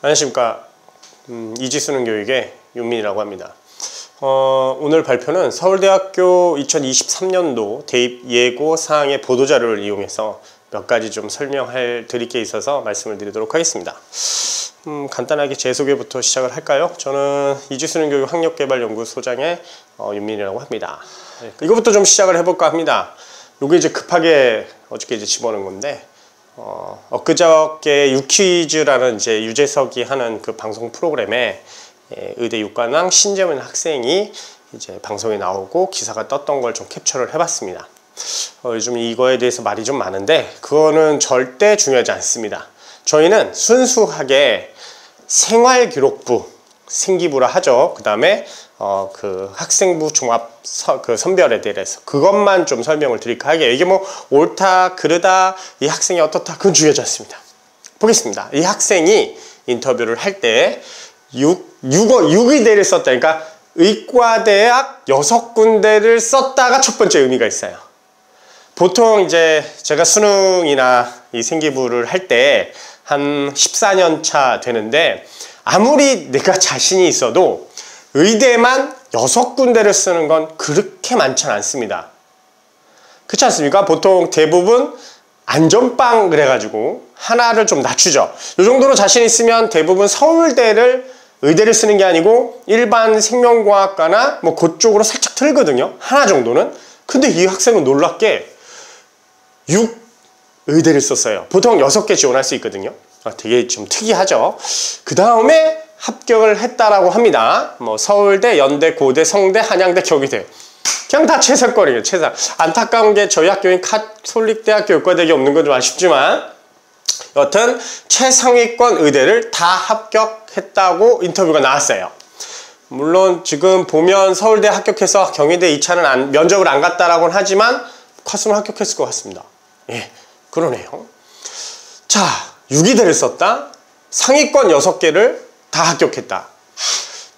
안녕하십니까. 이지수능 교육의 윤민이라고 합니다. 오늘 발표는 서울대학교 2023년도 대입 예고 사항의 보도자료를 이용해서 몇 가지 좀 드릴 게 있어서 말씀을 드리도록 하겠습니다. 간단하게 제 소개부터 시작을 할까요? 저는 이지수능 교육 학력개발연구소장의 윤민이라고 합니다. 이거부터 좀 시작을 해볼까 합니다. 요게 이제 급하게 어저께 이제 집어넣은 건데, 엊그저께 유퀴즈라는 이제 유재석이 하는 그 방송 프로그램에 의대 육관왕 신재문 학생이 이제 방송에 나오고 기사가 떴던 걸 좀 캡처를 해봤습니다. 요즘 이거에 대해서 말이 좀 많은데 그거는 절대 중요하지 않습니다. 저희는 순수하게 생활기록부, 생기부라 하죠. 그 다음에 그 학생부 종합 그 선별에 대해서 그것만 좀 설명을 드릴까 하게, 이게 뭐 옳다 그르다 이 학생이 어떻다 그건 중요하지 않습니다. 보겠습니다. 이 학생이 인터뷰를 할 때 6의대를 썼다. 그러니까 의과대학 6군데를 썼다가 첫 번째 의미가 있어요. 보통 이제 제가 수능이나 이 생기부를 할 때 한 14년 차 되는데, 아무리 내가 자신이 있어도 의대만 6군데를 쓰는 건 그렇게 많지는 않습니다. 그렇지 않습니까? 보통 대부분 안전빵 그래가지고 하나를 좀 낮추죠. 이 정도로 자신 있으면 대부분 서울대를 의대를 쓰는 게 아니고 일반 생명과학과나 뭐 그쪽으로 살짝 틀거든요. 하나 정도는. 근데 이 학생은 놀랍게 6의대를 썼어요. 보통 6개 지원할 수 있거든요. 되게 좀 특이하죠. 그 다음에 합격을 했다라고 합니다. 뭐 서울대, 연대, 고대, 성대, 한양대, 경희대. 그냥 다 최상권이에요. 최상. 안타까운 게 저희 학교인 카톨릭대학교 의과대학이 없는 건 좀 아쉽지만, 여튼 최상위권 의대를 다 합격했다고 인터뷰가 나왔어요. 물론 지금 보면 서울대 합격해서 경희대 2차는 면접을 안 갔다라고는 하지만 컷으로 합격했을 것 같습니다. 예, 그러네요. 자, 6의대를 썼다. 상위권 6개를 다 합격했다.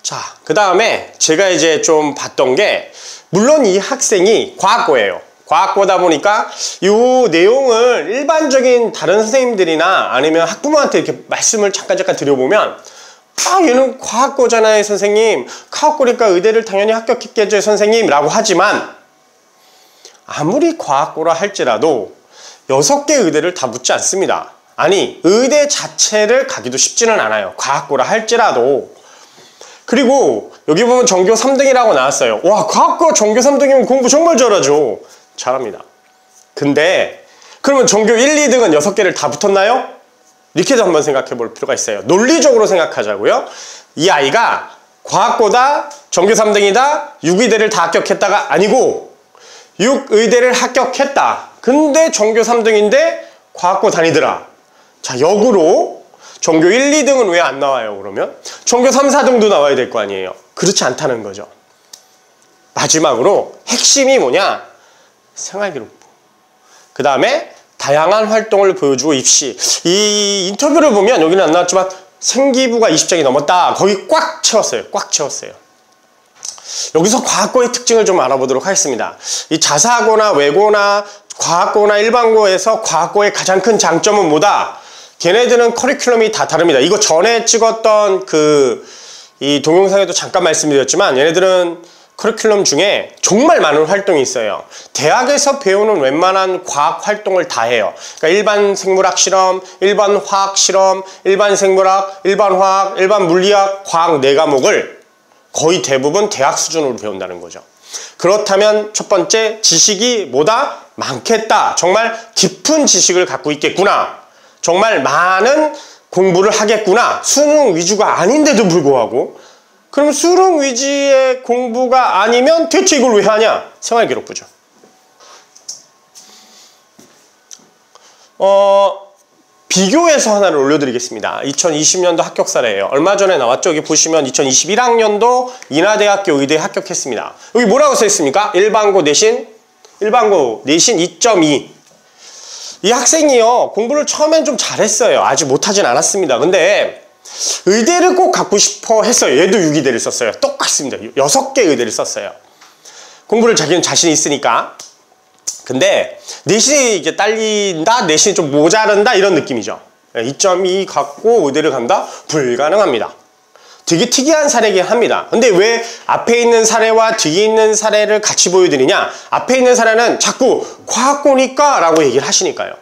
자, 그 다음에 제가 이제 좀 봤던 게, 물론 이 학생이 과학고예요. 과학고다 보니까 이 내용을 일반적인 다른 선생님들이나 아니면 학부모한테 이렇게 말씀을 잠깐 드려보면, 얘는 과학고잖아요 선생님, 과학고니까 의대를 당연히 합격했겠죠 선생님 라고 하지만, 아무리 과학고라 할지라도 6개 의대를 다 묻지 않습니다. 아니, 의대 자체를 가기도 쉽지는 않아요. 과학고라 할지라도. 그리고 여기 보면 전교 3등이라고 나왔어요. 와, 과학고 전교 3등이면 공부 정말 잘하죠. 잘합니다. 근데 그러면 전교 1, 2등은 6개를 다 붙었나요? 이렇게도 한번 생각해 볼 필요가 있어요. 논리적으로 생각하자고요. 이 아이가 과학고다, 전교 3등이다, 6의대를 다 합격했다가 아니고 6의대를 합격했다. 근데 전교 3등인데 과학고 다니더라. 자, 역으로 전교 1, 2등은 왜 안 나와요 그러면? 전교 3, 4등도 나와야 될 거 아니에요. 그렇지 않다는 거죠. 마지막으로 핵심이 뭐냐? 생활기록부. 그 다음에 다양한 활동을 보여주고 입시. 이 인터뷰를 보면 여기는 안 나왔지만 생기부가 20장이 넘었다. 거기 꽉 채웠어요. 꽉 채웠어요. 여기서 과학고의 특징을 좀 알아보도록 하겠습니다. 이 자사고나 외고나 과학고나 일반고에서 과학고의 가장 큰 장점은 뭐다? 걔네들은 커리큘럼이 다 다릅니다. 이거 전에 찍었던 이 동영상에도 잠깐 말씀드렸지만, 얘네들은 커리큘럼 중에 정말 많은 활동이 있어요. 대학에서 배우는 웬만한 과학 활동을 다 해요. 그러니까 일반 생물학 실험, 일반 화학 실험, 일반 생물학, 일반 화학, 일반 물리학, 과학 4과목을 거의 대부분 대학 수준으로 배운다는 거죠. 그렇다면 첫 번째, 지식이 뭐다? 많겠다. 정말 깊은 지식을 갖고 있겠구나. 정말 많은 공부를 하겠구나. 수능 위주가 아닌데도 불구하고. 그럼 수능 위주의 공부가 아니면 대체 이걸 왜 하냐? 생활기록부죠. 비교해서 하나를 올려드리겠습니다. 2020년도 합격 사례예요. 얼마 전에 나왔죠? 여기 보시면 2021학년도 인하대학교 의대에 합격했습니다. 여기 뭐라고 써있습니까? 일반고 내신 2.2. 이 학생이요, 공부를 처음엔 좀 잘했어요. 아직 못하진 않았습니다. 근데 의대를 꼭 갖고 싶어 했어요. 얘도 6의대를 썼어요. 똑같습니다. 6개 의대를 썼어요. 공부를 자기는 자신이 있으니까. 근데 내신이 이게 딸린다, 내신이 좀 모자른다 이런 느낌이죠. 2.2 갖고 의대를 간다? 불가능합니다. 되게 특이한 사례이긴 합니다. 근데 왜 앞에 있는 사례와 뒤에 있는 사례를 같이 보여드리냐? 앞에 있는 사례는 자꾸 과학고니까 라고 얘기를 하시니까요.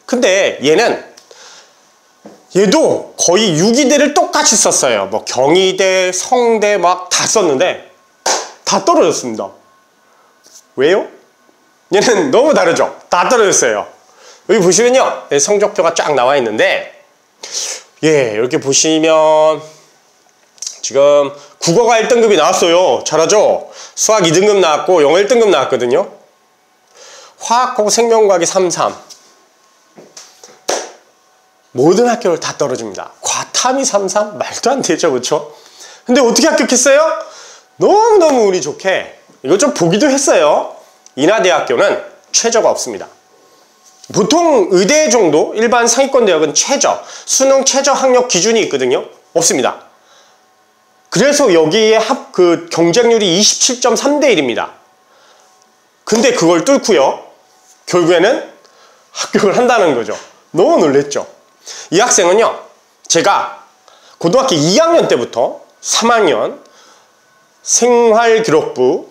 근데 얘도 거의 6위대를 똑같이 썼어요. 뭐 경희대, 성대 막 다 썼는데 다 떨어졌습니다. 왜요? 얘는 너무 다르죠? 다 떨어졌어요. 여기 보시면요, 성적표가 쫙 나와 있는데, 이렇게 보시면 지금 국어가 1등급이 나왔어요. 잘하죠? 수학 2등급 나왔고 영어 1등급 나왔거든요. 화학하고 생명과학이 3.3. 모든 학교를 다 떨어집니다. 과탐이 3.3? 말도 안 되죠, 그렇죠? 근데 어떻게 합격했어요? 너무너무 운이 좋게 이거 좀 보기도 했어요. 인하대학교는 최저가 없습니다. 보통 의대 정도 일반 상위권 대학은 최저, 수능 최저 학력 기준이 있거든요. 없습니다. 그래서 여기에 경쟁률이 27.3대 1입니다. 근데 그걸 뚫고요, 결국에는 합격을 한다는 거죠. 너무 놀랬죠. 이 학생은요, 제가 고등학교 2학년 때부터 3학년 생활기록부,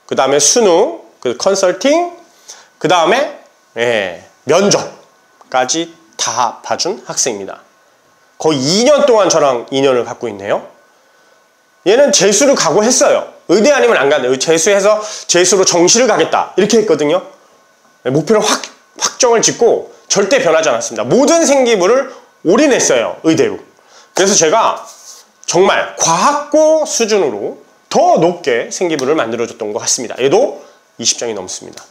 그 다음에 수능, 컨설팅, 그 다음에 면접까지 다 봐준 학생입니다. 거의 2년 동안 저랑 인연을 갖고 있네요. 얘는 재수를 각오했어요. 의대 아니면 안 간다. 재수해서 재수로 정시를 가겠다. 이렇게 했거든요. 목표를 확정을 짓고 절대 변하지 않았습니다. 모든 생기부를 올인했어요. 의대로. 그래서 제가 정말 과학고 수준으로 더 높게 생기부를 만들어줬던 것 같습니다. 얘도 20장이 넘습니다.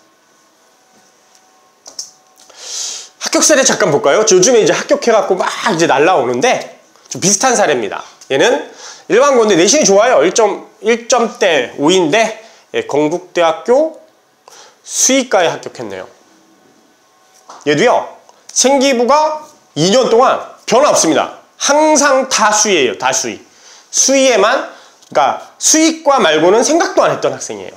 합격 사례 잠깐 볼까요? 요즘에 이제 합격해갖고 막 이제 날라오는데 좀 비슷한 사례입니다. 얘는 일반고인데 내신이 좋아요. 1점대 5인데 건국대학교 수의과에 합격했네요. 얘도요, 생기부가 2년 동안 변화 없습니다. 항상 다 수의예요. 다 수의. 수의에만, 그러니까 수의과 말고는 생각도 안 했던 학생이에요.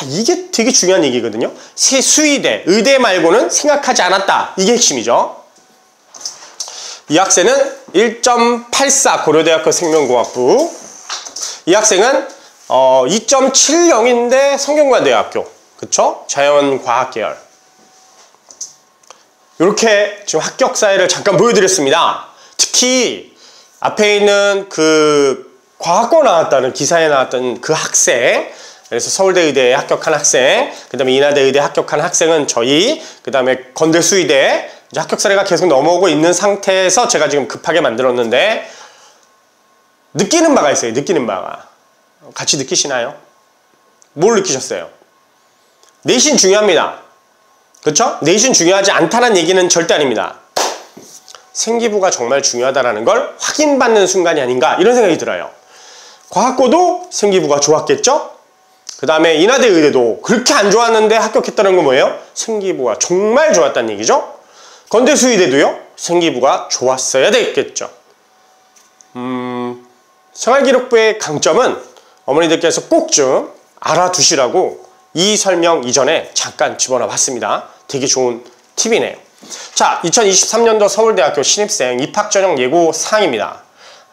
이게 되게 중요한 얘기거든요. 수의대, 의대 말고는 생각하지 않았다. 이게 핵심이죠. 이 학생은 1.84 고려대학교 생명공학부. 이 학생은 2.70인데 성균관대학교. 그쵸? 자연과학 계열. 이렇게 지금 합격 사례를 잠깐 보여드렸습니다. 특히 앞에 있는 그 과학고 나왔다는 기사에 나왔던 그 학생, 그래서 서울대 의대에 합격한 학생, 그 다음에 인하대 의대에 합격한 학생은 저희, 그 다음에 건대 수의대, 이제 합격 사례가 계속 넘어오고 있는 상태에서 제가 지금 급하게 만들었는데, 느끼는 바가 있어요. 느끼는 바가. 같이 느끼시나요? 뭘 느끼셨어요? 내신 중요합니다. 그렇죠? 내신 중요하지 않다는 얘기는 절대 아닙니다. 생기부가 정말 중요하다는 걸 확인받는 순간이 아닌가, 이런 생각이 들어요. 과학고도 생기부가 좋았겠죠? 그 다음에 인하대 의대도 그렇게 안 좋았는데 합격했다는 건 뭐예요? 생기부가 정말 좋았다는 얘기죠? 건대 수의대도요, 생기부가 좋았어야 됐겠죠. 생활기록부의 강점은 어머니들께서 꼭 좀 알아두시라고 이 설명 이전에 잠깐 집어넣어 봤습니다. 되게 좋은 팁이네요. 자, 2023년도 서울대학교 신입생 입학전형 예고 사항입니다.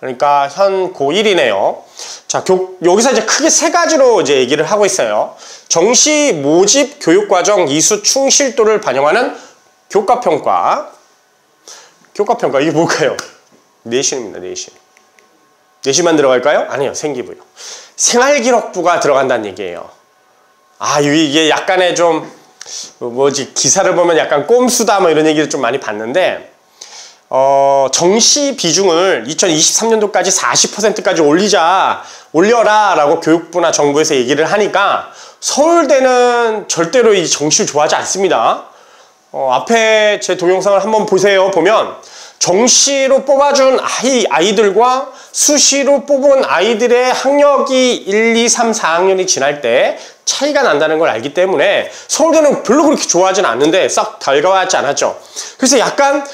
그러니까 현 고1이네요. 자, 여기서 이제 크게 세 가지로 이제 얘기를 하고 있어요. 정시 모집 교육과정 이수 충실도를 반영하는 교과평가. 교과평가, 이게 뭘까요? 내신입니다, 내신. 내신만 들어갈까요? 아니요, 생기부요. 생활기록부가 들어간다는 얘기예요. 이게 약간의 좀, 기사를 보면 약간 꼼수다, 뭐 이런 얘기를 좀 많이 봤는데, 정시 비중을 2023년도까지 40%까지 올려라 라고 교육부나 정부에서 얘기를 하니까 서울대는 절대로 이 정시를 좋아하지 않습니다. 앞에 제 동영상을 한번 보세요. 보면 정시로 뽑아준 아이들과 수시로 뽑은 아이들의 학력이 1, 2, 3, 4학년이 지날 때 차이가 난다는 걸 알기 때문에 서울대는 별로 그렇게 좋아하지는 않는데 싹 달가워하지 않았죠. 그래서 약간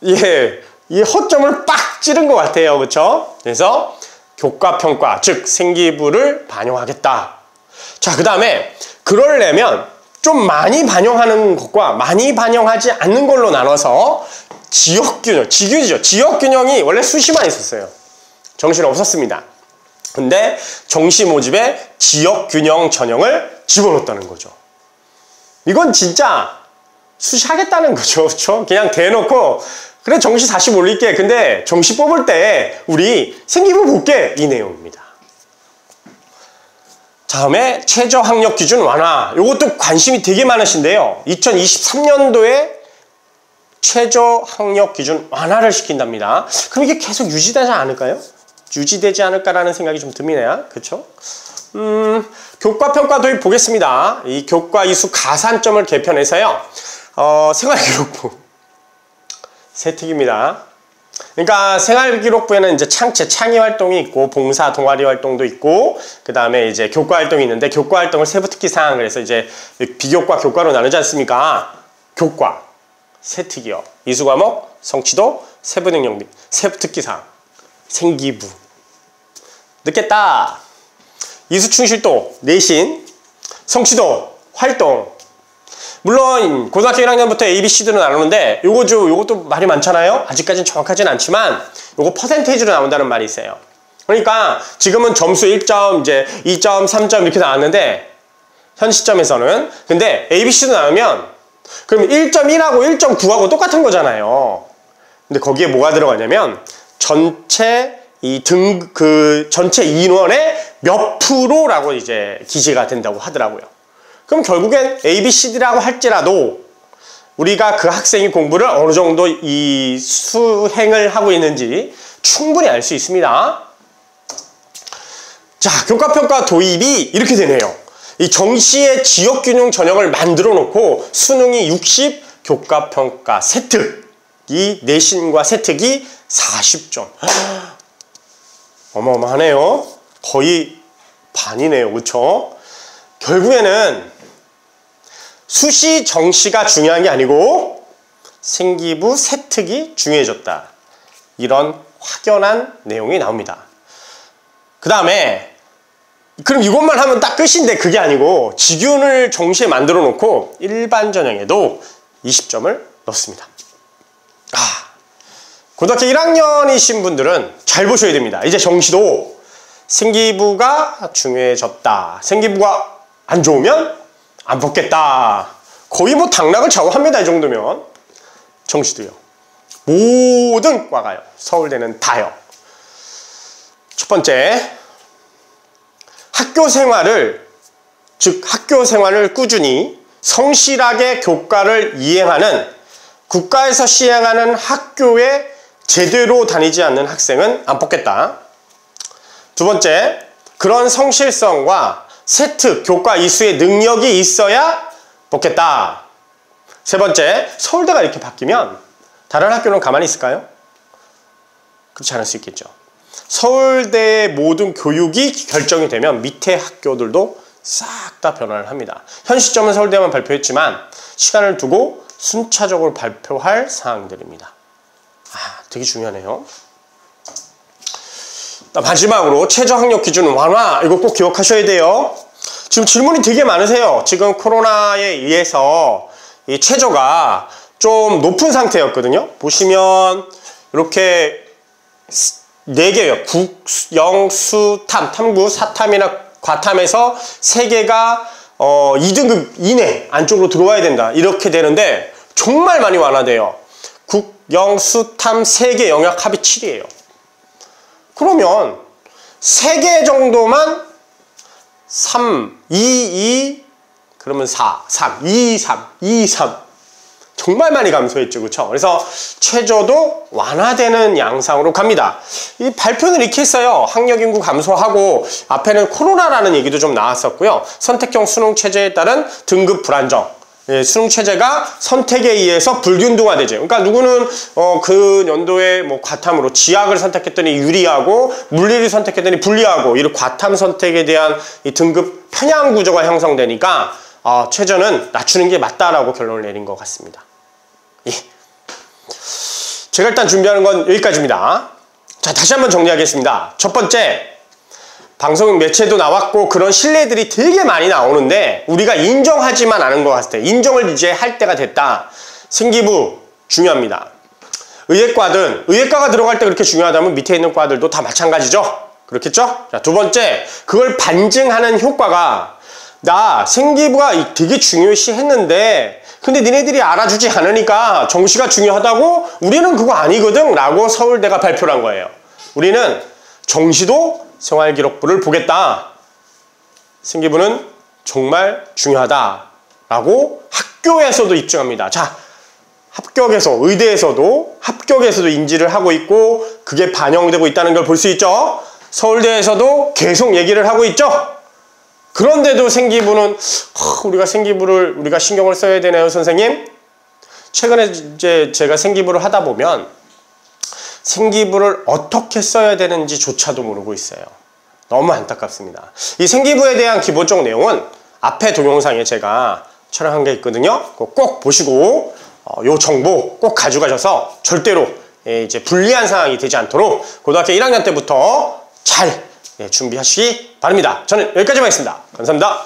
이 허점을 빡 찌른 것 같아요. 그렇죠? 그래서 교과평가, 즉 생기부를 반영하겠다. 자, 그 다음에 그러려면 좀 많이 반영하는 것과 많이 반영하지 않는 걸로 나눠서 지역균형, 지균이죠. 지역균형이 원래 수시만 있었어요. 정시는 없었습니다. 근데 정시 모집에 지역균형 전형을 집어넣었다는 거죠. 이건 진짜 수시 하겠다는 거죠. 그렇죠? 그냥 대놓고 그래 정시 다시 올릴게. 근데 정시 뽑을 때 우리 생기부 볼게. 이 내용입니다. 다음에 최저 학력 기준 완화. 이것도 관심이 되게 많으신데요. 2023년도에 최저 학력 기준 완화를 시킨답니다. 그럼 이게 계속 유지되지 않을까요? 유지되지 않을까라는 생각이 좀 듭니다. 그렇죠? 교과 평가 도입 보겠습니다. 이 교과 이수 가산점을 개편해서요. 생활기록부 세특입니다. 그러니까 생활기록부에는 이제 창의 활동이 있고 봉사 동아리 활동도 있고 그 다음에 이제 교과 활동이 있는데 교과 활동을 세부 특기 사항 그래서 이제 비교과 교과로 나누지 않습니까? 교과 세특이요. 이수 과목 성취도 세부 능력 및 세부 특기 사항 생기부 늦겠다. 이수 충실도 내신 성취도 활동 물론 고등학교 1학년부터 A, B, C로 나누는데 요것도 말이 많잖아요. 아직까지는 정확하진 않지만 요거 퍼센테이지로 나온다는 말이 있어요. 그러니까 지금은 점수 1점, 이제 2점, 3점 이렇게 나왔는데 현 시점에서는 근데 A, B, C로 나누면 그럼 1.1하고 1.9하고 똑같은 거잖아요. 근데 거기에 뭐가 들어가냐면 전체 전체 인원의 몇 프로라고 이제 기재가 된다고 하더라고요. 그럼 결국엔 A, B, C, D라고 할지라도 우리가 그 학생이 공부를 어느 정도 이 수행을 하고 있는지 충분히 알 수 있습니다. 자, 교과평가 도입이 이렇게 되네요. 이 정시의 지역균형 전형을 만들어 놓고 수능이 60, 교과평가 세특이 내신과 세특이 40점. 어마어마하네요. 거의 반이네요. 그렇죠? 결국에는 수시 정시가 중요한 게 아니고 생기부 세특이 중요해졌다. 이런 확연한 내용이 나옵니다. 그 다음에 그럼 이것만 하면 딱 끝인데 그게 아니고 지균을 정시에 만들어 놓고 일반 전형에도 20점을 넣습니다. 고등학교 1학년이신 분들은 잘 보셔야 됩니다. 이제 정시도 생기부가 중요해졌다. 생기부가 안 좋으면 안 붙겠다. 거의 뭐 당락을 좌우합니다. 이 정도면. 정시도요. 모든 과가요. 서울대는 다요. 첫 번째, 학교 생활을 꾸준히 성실하게 교과를 이행하는 국가에서 시행하는 학교에 제대로 다니지 않는 학생은 안 뽑겠다. 두 번째, 그런 성실성과 세특, 교과 이수의 능력이 있어야 뽑겠다. 세 번째, 서울대가 이렇게 바뀌면 다른 학교는 가만히 있을까요? 그렇지 않을 수 있겠죠. 서울대의 모든 교육이 결정이 되면 밑에 학교들도 싹 다 변화를 합니다. 현 시점은 서울대만 발표했지만 시간을 두고 순차적으로 발표할 사항들입니다. 되게 중요하네요. 마지막으로 최저 학력 기준 완화, 이거 꼭 기억하셔야 돼요. 지금 질문이 되게 많으세요. 지금 코로나에 의해서 이 최저가 좀 높은 상태였거든요. 보시면 이렇게 4개요. 국, 영, 수, 탐, 탐구, 사탐이나 과탐에서 3개가 2등급 이내 안쪽으로 들어와야 된다. 이렇게 되는데 정말 많이 완화돼요. 국, 영, 수, 탐 3개 영역 합이 7이에요. 그러면 3개 정도만 3, 2, 2, 그러면 4, 3, 2, 3, 2, 3 정말 많이 감소했죠. 그렇죠? 그래서 최저도 완화되는 양상으로 갑니다. 이 발표는 이렇게 했어요. 학력 인구 감소하고 앞에는 코로나라는 얘기도 좀 나왔었고요. 선택형 수능 체제에 따른 등급 불안정. 수능 체제가 선택에 의해서 불균등화되죠. 그러니까 누구는 그 연도에 뭐 과탐으로 지학을 선택했더니 유리하고 물리를 선택했더니 불리하고 이런 과탐 선택에 대한 이 등급 편향 구조가 형성되니까 최저는 낮추는 게 맞다라고 결론을 내린 것 같습니다. 예. 제가 일단 준비하는 건 여기까지입니다. 자, 다시 한번 정리하겠습니다. 첫 번째, 방송 매체도 나왔고 그런 신뢰들이 되게 많이 나오는데 우리가 인정하지만 않은 것 같을 때 인정을 이제 할 때가 됐다. 생기부 중요합니다. 의예과든 의예과가 들어갈 때 그렇게 중요하다면 밑에 있는 과들도 다 마찬가지죠. 그렇겠죠? 자, 두 번째, 그걸 반증하는 효과가 나 생기부가 되게 중요시 했는데 근데 니네들이 알아주지 않으니까 정시가 중요하다고 우리는 그거 아니거든 라고 서울대가 발표를 한 거예요. 우리는 정시도 생활기록부를 보겠다. 생기부는 정말 중요하다 라고 학교에서도 입증합니다. 자, 합격에서 의대에서도 합격에서도 인지를 하고 있고 그게 반영되고 있다는 걸 볼 수 있죠. 서울대에서도 계속 얘기를 하고 있죠. 그런데도 생기부는 우리가 생기부를 우리가 신경을 써야 되네요, 선생님. 최근에 이제 제가 생기부를 하다 보면 생기부를 어떻게 써야 되는지조차도 모르고 있어요. 너무 안타깝습니다. 이 생기부에 대한 기본적 내용은 앞에 동영상에 제가 촬영한 게 있거든요. 꼭 보시고 요 정보 꼭 가져가셔서 절대로 이제 불리한 상황이 되지 않도록 고등학교 1학년 때부터 잘 준비하시기 바랍니다. 저는 여기까지만 하겠습니다. 감사합니다.